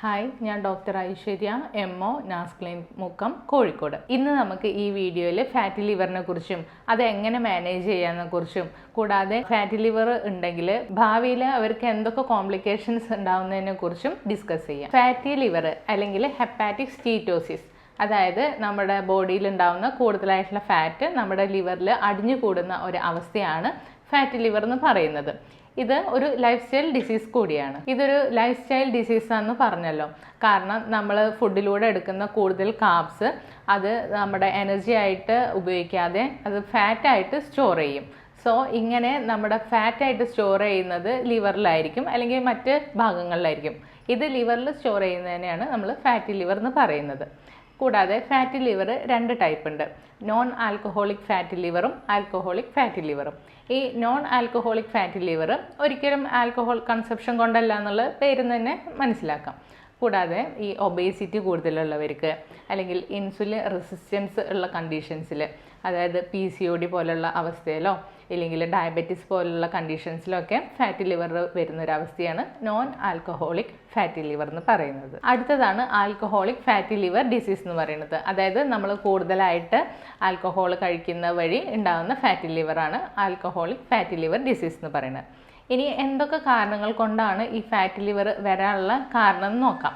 Hi, ഞാൻ doctor Aishwarya MO നാസ് clinic Mukkam Kozhikode. ഇന്ന് നമുക്ക് ഈ വീഡിയോയിൽ ഫാറ്റി ലിവറിനെ കുറിച്ചും അത് എങ്ങനെ മാനേജ് ചെയ്യാനെ കുറിച്ചും കൂടാതെ ഫാറ്റി ലിവർ ഉണ്ടെങ്കിൽ ഭാവിയിൽ അവർക്ക് എന്തൊക്കെ കോംപ്ലിക്കേഷൻസ് ഉണ്ടാവുന്നതിനെ കുറിച്ചും ഡിസ്കസ് ചെയ്യാം. ഫാറ്റി ലിവർ അല്ലെങ്കിൽ ഹെപ്പാറ്റിക് സ്റ്റീറ്റോസിസ്, അതായത് നമ്മുടെ ബോഡിയിൽ ഉണ്ടാവുന്ന കൂടുതലായിട്ടുള്ള ഫാറ്റ് നമ്മുടെ ലിവറിൽ അടിഞ്ഞു കൂടുന്ന ഒരു അവസ്ഥയാണ് ഫാറ്റി ലിവർ എന്ന് പറയുന്നത്. ഇത് ഒരു ലൈഫ് സ്റ്റൈൽ ഡിസീസ് കൂടിയാണ്. ഇതൊരു ലൈഫ് സ്റ്റൈൽ ഡിസീസ് ആണെന്ന് പറഞ്ഞല്ലോ, കാരണം നമ്മൾ ഫുഡിലൂടെ എടുക്കുന്ന കൂടുതൽ കാർബ്സ് അത് നമ്മുടെ എനർജി ആയിട്ട് ഉപയോഗിക്കാതെ അത് ഫാറ്റായിട്ട് സ്റ്റോർ ചെയ്യും. സോ ഇങ്ങനെ നമ്മുടെ ഫാറ്റായിട്ട് സ്റ്റോർ ചെയ്യുന്നത് ലിവറിലായിരിക്കും അല്ലെങ്കിൽ മറ്റ് ഭാഗങ്ങളിലായിരിക്കും. ഇത് ലിവറിൽ സ്റ്റോർ ചെയ്യുന്നതിനെയാണ് നമ്മൾ ഫാറ്റി ലിവർ എന്ന് പറയുന്നത്. കൂടാതെ ഫാറ്റി ലിവർ രണ്ട് ടൈപ്പ് ഉണ്ട്, നോൺ ആൽക്കഹോളിക് ഫാറ്റി ലിവറും ആൽക്കഹോളിക് ഫാറ്റി ലിവറും. ഈ നോൺ ആൽക്കഹോളിക് ഫാറ്റി ലിവർ ഒരിക്കലും ആൽക്കഹോൾ കൺസപ്ഷൻ കൊണ്ടല്ല എന്നുള്ള പേരിൽ തന്നെ മനസ്സിലാക്കാം. കൂടാതെ ഈ ഒബേസിറ്റി കൂടുതലുള്ളവർക്ക് അല്ലെങ്കിൽ ഇൻസുലിൻ റെസിസ്റ്റൻസ് ഉള്ള കണ്ടീഷൻസിൽ, അതായത് PCOD പോലുള്ള അവസ്ഥയിലോ ഇല്ലെങ്കിൽ ഡയബറ്റിസ് പോലുള്ള കണ്ടീഷൻസിലൊക്കെ ഫാറ്റി ലിവർ വരുന്നൊരവസ്ഥയാണ് നോൺ ആൽക്കഹോളിക് ഫാറ്റി ലിവർ എന്ന് പറയുന്നത്. അടുത്തതാണ് ആൽക്കഹോളിക് ഫാറ്റി ലിവർ ഡിസീസ് എന്ന് പറയുന്നത്. അതായത് നമ്മൾ കൂടുതലായിട്ട് ആൽക്കഹോൾ കഴിക്കുന്ന വഴി ഉണ്ടാകുന്ന ഫാറ്റി ലിവറാണ് ആൽക്കഹോളിക് ഫാറ്റി ലിവർ ഡിസീസ് എന്ന് പറയുന്നത്. ഇനി എന്തൊക്കെ കാരണങ്ങൾ കൊണ്ടാണ് ഈ ഫാറ്റി ലിവർ വരാനുള്ള കാരണം എന്ന് നോക്കാം.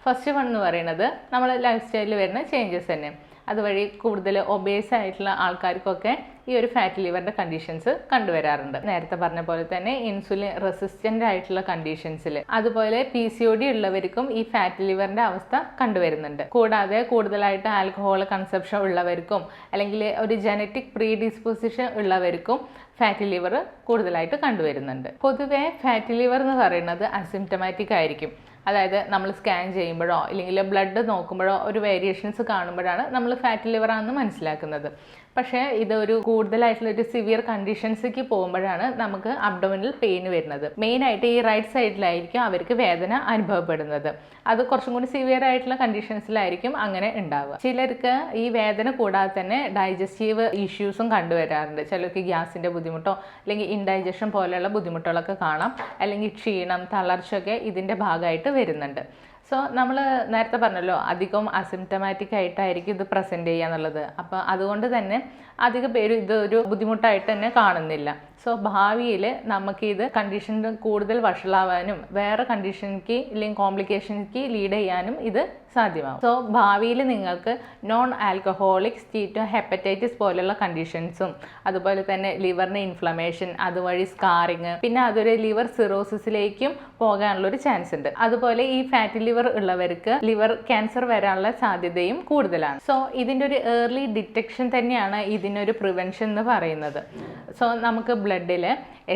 ഫസ്റ്റ് വൺ എന്ന് പറയുന്നത് നമ്മൾ ലൈഫ് സ്റ്റൈലിൽ വരുന്ന ചേഞ്ചസ് തന്നെ. അതുവഴി കൂടുതൽ ഒബേസ് ആയിട്ടുള്ള ആൾക്കാർക്കൊക്കെ ഈ ഒരു ഫാറ്റി ലിവറിൻ്റെ കണ്ടീഷൻസ് കണ്ടുവരാറുണ്ട്. നേരത്തെ പറഞ്ഞ പോലെ തന്നെ ഇൻസുലിൻ റെസിസ്റ്റൻ്റ് ആയിട്ടുള്ള കണ്ടീഷൻസിൽ, അതുപോലെ PCOD ഉള്ളവർക്കും ഈ ഫാറ്റി ലിവറിൻ്റെ അവസ്ഥ കണ്ടുവരുന്നുണ്ട്. കൂടാതെ കൂടുതലായിട്ട് ആൽക്കഹോൾ കൺസപ്ഷൻ ഉള്ളവർക്കും അല്ലെങ്കിൽ ഒരു ജനറ്റിക് പ്രീഡിസ്പോസിഷൻ ഉള്ളവർക്കും ഫാറ്റി ലിവർ കൂടുതലായിട്ട് കണ്ടുവരുന്നുണ്ട്. പൊതുവെ ഫാറ്റി ലിവർ എന്ന് പറയുന്നത് അസിംറ്റമാറ്റിക് ആയിരിക്കും. അതായത് നമ്മൾ സ്കാൻ ചെയ്യുമ്പോഴോ അല്ലെങ്കിൽ ബ്ലഡ് നോക്കുമ്പോഴോ ഒരു വേരിയേഷൻസ് കാണുമ്പോഴാണ് നമ്മൾ ഫാറ്റി ലിവർ ആണെന്ന് മനസ്സിലാക്കുന്നത്. പക്ഷേ ഇതൊരു കൂടുതലായിട്ടുള്ള ഒരു സിവിയർ കണ്ടീഷൻസിലേക്ക് പോകുമ്പോഴാണ് നമുക്ക് അബ്ഡോമിനൽ പെയിൻ വരുന്നത്. മെയിനായിട്ട് ഈ റൈറ്റ് സൈഡിലായിരിക്കും അവർക്ക് വേദന അനുഭവപ്പെടുന്നത്. അത് കുറച്ചും കൂടി സിവിയർ ആയിട്ടുള്ള കണ്ടീഷൻസിലായിരിക്കും അങ്ങനെ ഉണ്ടാവുക. ചിലർക്ക് ഈ വേദന കൂടാതെ തന്നെ ഡൈജസ്റ്റീവ് ഇഷ്യൂസും കണ്ടുവരാറുണ്ട്. ചിലർക്ക് ഗ്യാസിൻ്റെ ബുദ്ധിമുട്ടോ അല്ലെങ്കിൽ ഇൻഡൈജഷൻ പോലെയുള്ള ബുദ്ധിമുട്ടുകളൊക്കെ കാണാം. അല്ലെങ്കിൽ ക്ഷീണം, തളർച്ചയൊക്കെ ഇതിൻ്റെ ഭാഗമായിട്ട് വരുന്നുണ്ട്. സോ നമ്മൾ നേരത്തെ പറഞ്ഞല്ലോ, അധികം അസിംറ്റമാറ്റിക് ആയിട്ടായിരിക്കും ഇത് പ്രസൻറ്റ് ചെയ്യുക എന്നുള്ളത്. അപ്പോൾ അതുകൊണ്ട് തന്നെ അധിക പേരും ഇതൊരു ബുദ്ധിമുട്ടായിട്ട് തന്നെ കാണുന്നില്ല. സോ ഭാവിയിൽ നമുക്കിത് കണ്ടീഷൻ കൂടുതൽ വഷളാവാനും വേറെ കണ്ടീഷനിലേക്ക് അല്ലെങ്കിൽ കോംപ്ലിക്കേഷനിലേക്ക് ലീഡ് ചെയ്യാനും ഇത് സാധ്യമാകും. സോ ഭാവിയിൽ നിങ്ങൾക്ക് നോൺ ആൽക്കഹോളിക് സ്റ്റീറ്റോ ഹെപ്പറ്റൈറ്റിസ് പോലുള്ള കണ്ടീഷൻസും അതുപോലെ തന്നെ ലിവറിന് ഇൻഫ്ലമേഷൻ, അതുവഴി സ്കാറിങ്, പിന്നെ അതൊരു ലിവർ സിറോസിസിലേക്കും പോകാനുള്ളൊരു ചാൻസ് ഉണ്ട്. അതുപോലെ ഈ ഫാറ്റി ലിവർ ഉള്ളവർക്ക് ലിവർ ക്യാൻസർ വരാനുള്ള സാധ്യതയും കൂടുതലാണ്. സോ ഇതിൻ്റെ ഒരു ഏർലി ഡിറ്റക്ഷൻ തന്നെയാണ് ഇതിനൊരു പ്രിവെൻഷൻ എന്ന് പറയുന്നത്. സോ നമുക്ക് ബ്ലഡിൽ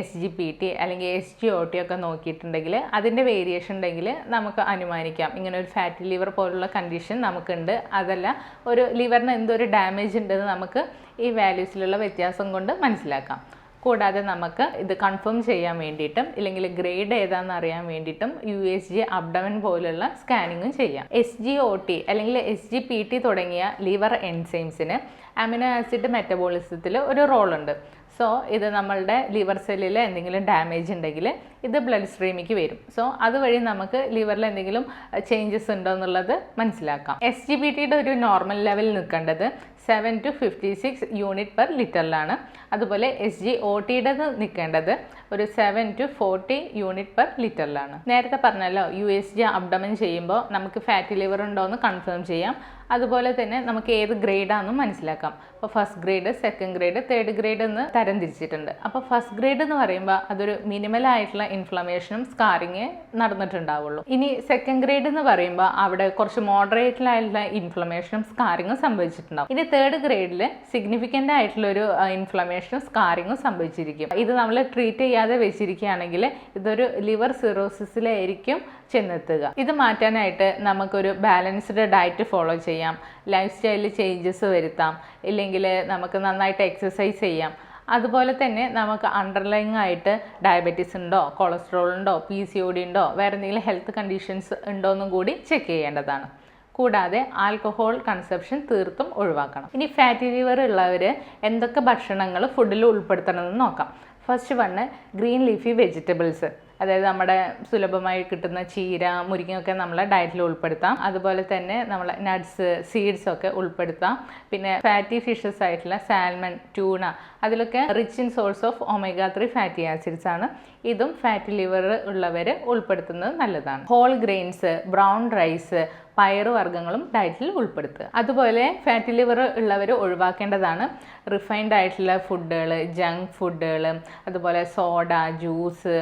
SGPT അല്ലെങ്കിൽ SGOT ഒക്കെ നോക്കിയിട്ടുണ്ടെങ്കിൽ അതിൻ്റെ വേരിയേഷൻ ഉണ്ടെങ്കിൽ നമുക്ക് അനുമാനിക്കാം ഇങ്ങനെ ഒരു ഫാറ്റി ലിവർ പോലുള്ള കണ്ടീഷൻ നമുക്കുണ്ട്. അതല്ല ഒരു ലിവറിന് എന്തൊരു ഡാമേജ് ഉണ്ടെന്ന് നമുക്ക് ഈ വാല്യൂസിലുള്ള വ്യത്യാസം കൊണ്ട് മനസ്സിലാക്കാം. കൂടാതെ നമുക്ക് ഇത് കൺഫേം ചെയ്യാൻ വേണ്ടിയിട്ടും ഇല്ലെങ്കിൽ ഗ്രേഡ് ഏതാണെന്ന് അറിയാൻ വേണ്ടിയിട്ടും USG അബ്ഡമൻ പോലുള്ള സ്കാനിങ്ങും ചെയ്യാം. SGOT അല്ലെങ്കിൽ SGPT തുടങ്ങിയ ലിവർ എൻസൈംസിന് അമിനോ ആസിഡ് മെറ്റബോളിസത്തിൽ ഒരു റോളുണ്ട്. സോ ഇത് നമ്മളുടെ ലിവർ സെല്ലിൽ എന്തെങ്കിലും ഡാമേജ് ഉണ്ടെങ്കിൽ ഇത് ബ്ലഡ് സ്ട്രീമിലേക്ക് വരും. സോ അതുവഴി നമുക്ക് ലിവറിൽ എന്തെങ്കിലും ചേഞ്ചസ് ഉണ്ടോ എന്നുള്ളത് മനസ്സിലാക്കാം. SGPTയുടെ ഒരു നോർമൽ ലെവൽ നിൽക്കേണ്ടത് 7 to 56 യൂണിറ്റ് പെർ ലിറ്ററിലാണ്. അതുപോലെ SGOTയുടേത് നിൽക്കേണ്ടത് ഒരു 7 to 40 യൂണിറ്റ് പെർ ലിറ്ററിലാണ്. നേരത്തെ പറഞ്ഞല്ലോ, USG അബ്ഡമൻ ചെയ്യുമ്പോൾ നമുക്ക് ഫാറ്റി ലിവർ ഉണ്ടോ എന്ന് കൺഫേം ചെയ്യാം. അതുപോലെ തന്നെ നമുക്ക് ഏത് ഗ്രേഡാണെന്നും മനസ്സിലാക്കാം. അപ്പോൾ first grade, second grade, third grade എന്ന് തരം തിരിച്ചിട്ടുണ്ട്. അപ്പോൾ ഫസ്റ്റ് ഗ്രേഡ് എന്ന് പറയുമ്പോൾ അതൊരു മിനിമൽ ആയിട്ടുള്ള ഇൻഫ്ലമേഷനും സ്കാറിങ് നടന്നിട്ടുണ്ടാവുള്ളൂ. ഇനി സെക്കൻഡ് ഗ്രേഡ് എന്ന് പറയുമ്പോൾ അവിടെ കുറച്ച് മോഡറേറ്റിലായിട്ടുള്ള ഇൻഫ്ലമേഷനും സ്കാറിങ്ങും സംഭവിച്ചിട്ടുണ്ടാവും. ഇനി തേർഡ് ഗ്രേഡിൽ സിഗ്നിഫിക്കൻ്റ് ആയിട്ടുള്ളൊരു ഇൻഫ്ലമേഷനും സ്കാറിങ്ങും സംഭവിച്ചിരിക്കും. ഇത് നമ്മൾ ട്രീറ്റ് ചെയ്യാതെ വെച്ചിരിക്കുകയാണെങ്കിൽ ഇതൊരു ലിവർ സിറോസിസിലായിരിക്കും ചെന്നെത്തുക. ഇത് മാറ്റാനായിട്ട് നമുക്കൊരു ബാലൻസ്ഡ് ഡയറ്റ് ഫോളോ ചെയ്യാം, ലൈഫ് സ്റ്റൈലിൽ ചേഞ്ചസ് വരുത്താം, ഇല്ലെങ്കിൽ നമുക്ക് നന്നായിട്ട് എക്സസൈസ് ചെയ്യാം. അതുപോലെ തന്നെ നമുക്ക് അണ്ടർലൈങ് ആയിട്ട് ഡയബറ്റീസ് ഉണ്ടോ, കൊളസ്ട്രോൾ ഉണ്ടോ, PCOD ഉണ്ടോ, വേറെ എന്തെങ്കിലും ഹെൽത്ത് കണ്ടീഷൻസ് ഉണ്ടോ എന്നും കൂടി ചെക്ക് ചെയ്യേണ്ടതാണ്. കൂടാതെ ആൽക്കഹോൾ കൺസപ്ഷൻ തീർത്തും ഒഴിവാക്കണം. ഇനി ഫാറ്റി ലിവർ ഉള്ളവർ എന്തൊക്കെ ഭക്ഷണങ്ങൾ ഫുഡിൽ ഉൾപ്പെടുത്തണമെന്ന് നോക്കാം. First one green leafy vegetables, അതായത് നമ്മുടെ സുലഭമായി കിട്ടുന്ന ചീര, മുരിങ്ങയൊക്കെ നമ്മളെ ഡയറ്റിൽ ഉൾപ്പെടുത്താം. അതുപോലെ തന്നെ നമ്മളെ നട്ട്സ്, സീഡ്സ് ഒക്കെ ഉൾപ്പെടുത്താം. പിന്നെ ഫാറ്റി ഫിഷസ് ആയിട്ടുള്ള സാൽമൺ, ട്യൂണ, അതിലൊക്കെ rich in source of omega-3 fatty acids ആണ്. ഇതും ഫാറ്റി ലിവർ ഉള്ളവർ ഉൾപ്പെടുത്തുന്നത് നല്ലതാണ്. ഹോൾ ഗ്രെയിൻസ്, ബ്രൗൺ റൈസ്, പയറുവർഗ്ഗങ്ങളും ഡയറ്റിൽ ഉൾപ്പെടുത്തുക. അതുപോലെ ഫാറ്റി ലിവർ ഉള്ളവർ ഒഴിവാക്കേണ്ടതാണ് റിഫൈൻഡ് ആയിട്ടുള്ള ഫുഡുകൾ, ജങ്ക് ഫുഡുകൾ, അതുപോലെ സോഡ, ജ്യൂസ്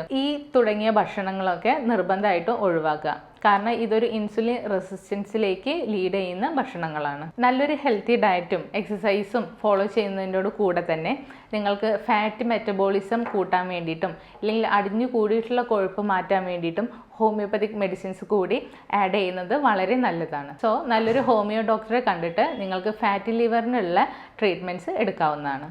തുടങ്ങിയ ഭക്ഷണങ്ങളൊക്കെ നിർബന്ധമായിട്ടും ഒഴിവാക്കുക. കാരണം ഇതൊരു ഇൻസുലിൻ റെസിസ്റ്റൻസിലേക്ക് ലീഡ് ചെയ്യുന്ന ഭക്ഷണങ്ങളാണ്. നല്ലൊരു ഹെൽത്തി ഡയറ്റും എക്സസൈസും ഫോളോ ചെയ്യുന്നതിനോട് കൂടെ തന്നെ നിങ്ങൾക്ക് ഫാറ്റ് മെറ്റബോളിസം കൂട്ടാൻ വേണ്ടിയിട്ടും അല്ലെങ്കിൽ അടിഞ്ഞു കൂടിയിട്ടുള്ള കൊഴുപ്പ് മാറ്റാൻ വേണ്ടിയിട്ടും ഹോമിയോപ്പതിക് മെഡിസിൻസ് കൂടി ആഡ് ചെയ്യുന്നത് വളരെ നല്ലതാണ്. സോ നല്ലൊരു ഹോമിയോ ഡോക്ടറെ കണ്ടിട്ട് നിങ്ങൾക്ക് ഫാറ്റി ലിവറിനുള്ള ട്രീറ്റ്മെൻറ്റ്സ് എടുക്കാവുന്നതാണ്.